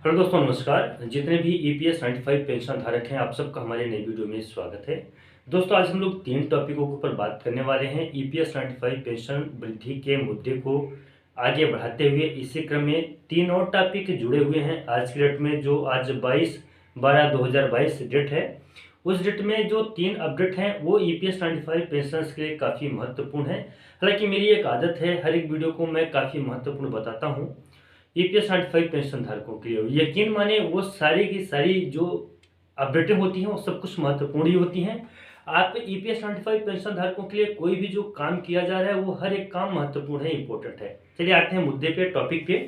Hello दोस्तों, नमस्कार। जितने भी ईपीएस 95 पेंशन धारक हैं, आप सबका हमारे नई वीडियो में स्वागत है। दोस्तों, आज हम लोग 3 टॉपिकों के ऊपर बात करने वाले हैं। ईपीएस 95 पेंशन वृद्धि के मुद्दे को आगे बढ़ाते हुए इसी क्रम में 3 और टॉपिक जुड़े हुए हैं आज की डेट में। जो आज 22/12/2022 डेट है, उस डेट में जो 3 अपडेट हैं वो ईपीएस 95 पेंशन के लिए काफ़ी महत्वपूर्ण है। हालांकि मेरी एक आदत है, हर एक वीडियो को मैं काफ़ी महत्वपूर्ण बताता हूँ ईपीएस 95 पेंशन धारकों के लिए। यकीन माने वो सारी की सारी जो अपडेटें होती हैं वो सब कुछ महत्वपूर्ण ही होती हैं। आप ईपीएस 95 पेंशन धारकों के लिए कोई भी जो काम किया जा रहा है वो हर एक काम महत्वपूर्ण है, इंपॉर्टेंट है। चलिए आते हैं मुद्दे पे, टॉपिक पे।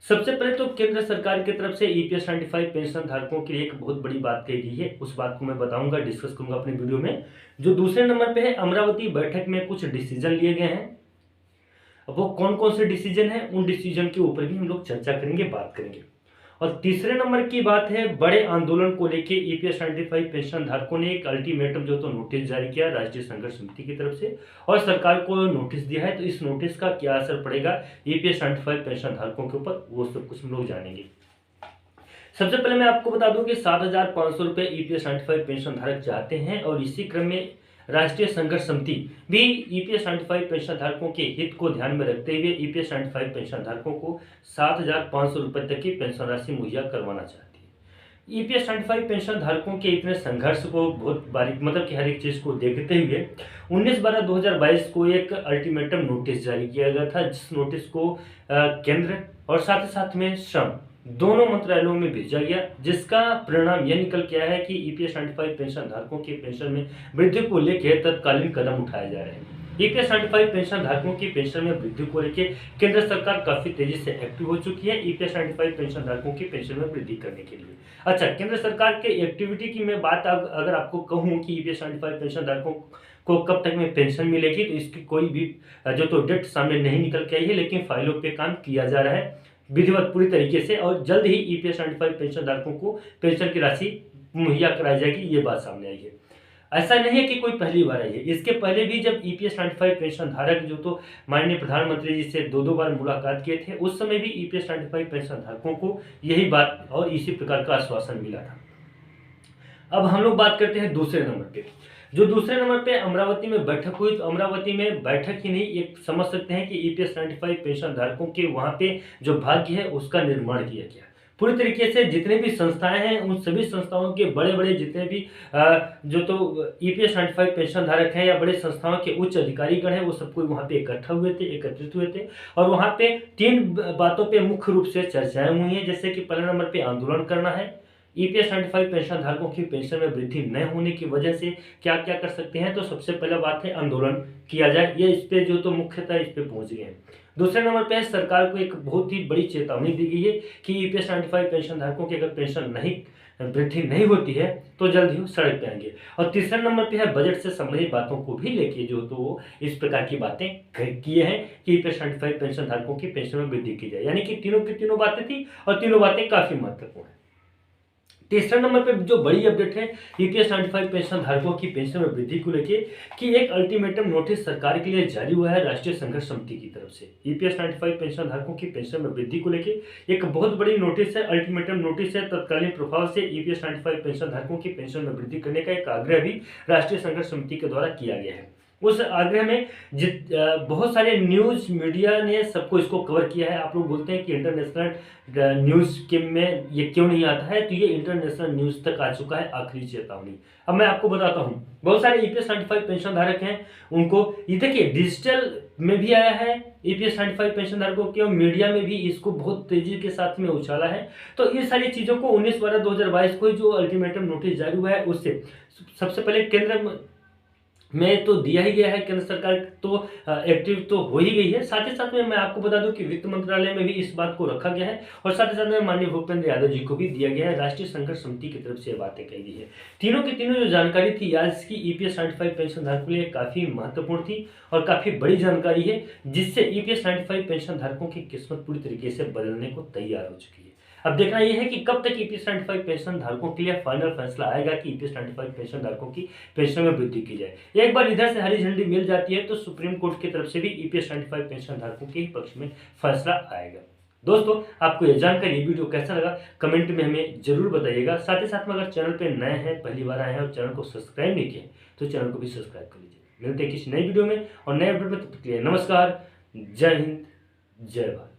सबसे पहले तो केंद्र सरकार की तरफ से ईपीएस 95 पेंशन धारकों के लिए एक बहुत बड़ी बात कही गई है। उस बात को मैं बताऊंगा, डिस्कस करूंगा अपने वीडियो में। जो दूसरे नंबर पे है, अमरावती बैठक में कुछ डिसीजन लिए गए हैं। अब वो कौन कौन से डिसीजन हैं, उन डिसीजन के ऊपर भी हम लोग चर्चा करेंगे, बात करेंगे। और तीसरे नंबर की बात है, बड़े आंदोलन को लेके ईपीएस 95 पेंशन धारकों ने एक अल्टीमेटम जो तो नोटिस जारी किया राष्ट्रीय संघर्ष समिति की तरफ से, और सरकार को नोटिस दिया है। तो इस नोटिस का क्या असर पड़ेगा ईपीएस 95 पेंशन धारकों के ऊपर, वो सब कुछ हम लोग जानेंगे। सबसे पहले मैं आपको बता दूं कि 7,500 रुपये ईपीएस 95 पेंशन धारक चाहते हैं, और इसी क्रम में राष्ट्रीय संघर्ष समिति भी ईपीएस 95 पेंशन धारकों के हित को ध्यान में रखते हुए ईपीएस 95 पेंशन धारकों को 7,500 रुपये तक की पेंशन राशि मुहैया करवाना चाहती है। ईपीएस 95 पेंशन धारकों के इतने संघर्ष को बहुत बारीक, मतलब कि हर एक चीज को देखते हुए 19/12/2022 को एक अल्टीमेटम नोटिस जारी किया गया था, जिस नोटिस को केंद्र और साथ ही साथ में श्रम दोनों मंत्रालयों में भेजा गया, जिसका परिणाम यह निकल के आया है कि ईपीएस 95 पेंशन धारकों के पेंशन में वृद्धि को लेकर तत्कालीन कदम उठाए जा रहे हैं। ईपीएस 95 पेंशन धारकों की पेंशन में वृद्धि को लेकर केंद्र सरकार काफी तेजी से एक्टिव हो चुकी है ईपीएस 95 पेंशन धारकों की पेंशन में वृद्धि करने के लिए। अच्छा, केंद्र सरकार के एक्टिविटी की मैं बात अगर आपको कहूँ कि ईपीएस 95 पेंशन धारकों को कब तक में पेंशन मिलेगी, तो इसकी कोई भी जो तो डेट सामने नहीं निकल के आई है, लेकिन फाइलों पे काम किया जा रहा है विधिवत पूरी तरीके से, और जल्द ही ईपीएस 95 पेंशन धारकों को पेंशन की राशि मुहैया कराई जाएगी, ये बात सामने आई है। ऐसा नहीं है कि कोई पहली बार आई है, इसके पहले भी जब ईपीएस 95 पेंशन धारक जो तो माननीय प्रधानमंत्री जी से 2-2 बार मुलाकात किए थे, उस समय भी ईपीएस 95 पेंशन धारकों को यही बात और इसी प्रकार का आश्वासन मिला था। अब हम लोग बात करते हैं दूसरे नंबर पे। जो दूसरे नंबर पे अमरावती में बैठक हुई, तो अमरावती में बैठक ही नहीं, एक समझ सकते हैं कि ईपीएस 95 पेंशन धारकों के वहां पे जो भाग्य है उसका निर्माण किया गया। पूरी तरीके से जितने भी संस्थाएं हैं, उन सभी संस्थाओं के बड़े बड़े जितने भी जो तो ईपीएस 95 पेंशन धारक हैं या बड़े संस्थाओं के उच्च अधिकारीगण हैं, वो सब कोई वहां पे इकट्ठा हुए थे, एकत्रित हुए थे। और वहां पे 3 बातों पे मुख्य रूप से चर्चाएं हुई हैं, जैसे कि पहले नंबर पे आंदोलन करना है। ईपीएस 95 पेंशन धारकों की पेंशन में वृद्धि न होने की वजह से क्या क्या कर सकते हैं, तो सबसे पहला बात है आंदोलन किया जाए। ये इस पे जो तो मुख्यतः इस पे पहुंच गए हैं। दूसरे नंबर पे सरकार को एक बहुत ही बड़ी चेतावनी दी गई है कि ईपीएस 95 पेंशन धारकों की अगर पेंशन नहीं वृद्धि नहीं होती है तो जल्द ही सड़क पे आएंगे। और तीसरे नंबर पे है बजट से संबंधित बातों को भी लेके जो तो इस प्रकार की बातें किए हैं कि ईपीएस 95 पेंशन धारकों की पेंशन में वृद्धि की जाए। यानी कि तीनों की तीनों बातें थी और तीनों बातें काफी महत्वपूर्ण है। तीसरे नंबर पे जो बड़ी अपडेट है ईपीएस 95 पेंशन धारकों की पेंशन में वृद्धि को लेके कि एक अल्टीमेटम नोटिस सरकार के लिए जारी हुआ है राष्ट्रीय संघर्ष समिति की तरफ से। ईपीएस 95 पेंशन धारकों की पेंशन में वृद्धि को लेके एक बहुत बड़ी नोटिस है, अल्टीमेटम नोटिस है। तत्कालीन प्रभाव से ईपीएस 95 पेंशन धारकों की पेंशन में वृद्धि करने का एक आग्रह भी राष्ट्रीय संघर्ष समिति के द्वारा किया गया है। उस आग्रह में बहुत सारे न्यूज मीडिया ने सबको इसको कवर किया है। आप लोग बोलते हैं कि इंटरनेशनल न्यूज के में ये क्यों नहीं आता है, तो ये इंटरनेशनल न्यूज तक आ चुका है, आखिरी चेतावनी। अब मैं आपको बताता हूँ, बहुत सारे ईपीएस 95 पेंशन धारक हैं, उनको ये देखिए डिजिटल में भी आया है ईपीएस 95 पेंशन धारकों के, और मीडिया में भी इसको बहुत तेजी के साथ में उछाला है। तो ये सारी चीजों को 19/12/2022 को जो अल्टीमेटम नोटिस जारी हुआ है उससे सबसे पहले केंद्र में तो दिया ही गया है, केंद्र सरकार तो एक्टिव तो हो ही गई है। साथ ही साथ में मैं आपको बता दूं कि वित्त मंत्रालय में भी इस बात को रखा गया है, और साथ ही साथ में माननीय भूपेंद्र यादव जी को भी दिया गया है। राष्ट्रीय संघर्ष समिति की तरफ से ये बातें कही गई है। तीनों की तीनों जो जानकारी थी आज की ईपीएस 95 पेंशन धारकों के लिए काफी महत्वपूर्ण थी और काफी बड़ी जानकारी है, जिससे ईपीएस 95 पेंशन धारकों की किस्मत पूरी तरीके से बदलने को तैयार हो चुकी है। अब देखना यह है कि कब तक ईपीएस 95 पेंशन धारकों के लिए फाइनल फैसला आएगा कि ईपीएस 95 पेंशन धारकों की पेंशन में वृद्धि की जाए। एक बार इधर से हरी झंडी मिल जाती है तो सुप्रीम कोर्ट की तरफ से भी ईपीएस 95 पेंशन धारकों के ही पक्ष में फैसला आएगा। दोस्तों, आपको यह जानकारी, ये वीडियो कैसा लगा कमेंट में हमें जरूर बताइएगा। साथ ही साथ में अगर चैनल पे नए हैं, पहली बार आए हैं और चैनल को सब्सक्राइब नहीं किया तो चैनल को भी सब्सक्राइब कर लीजिए। मिलते हैं किसी नई वीडियो में और नए अपडेट में, तब तक के लिए नमस्कार, जय हिंद, जय भारत।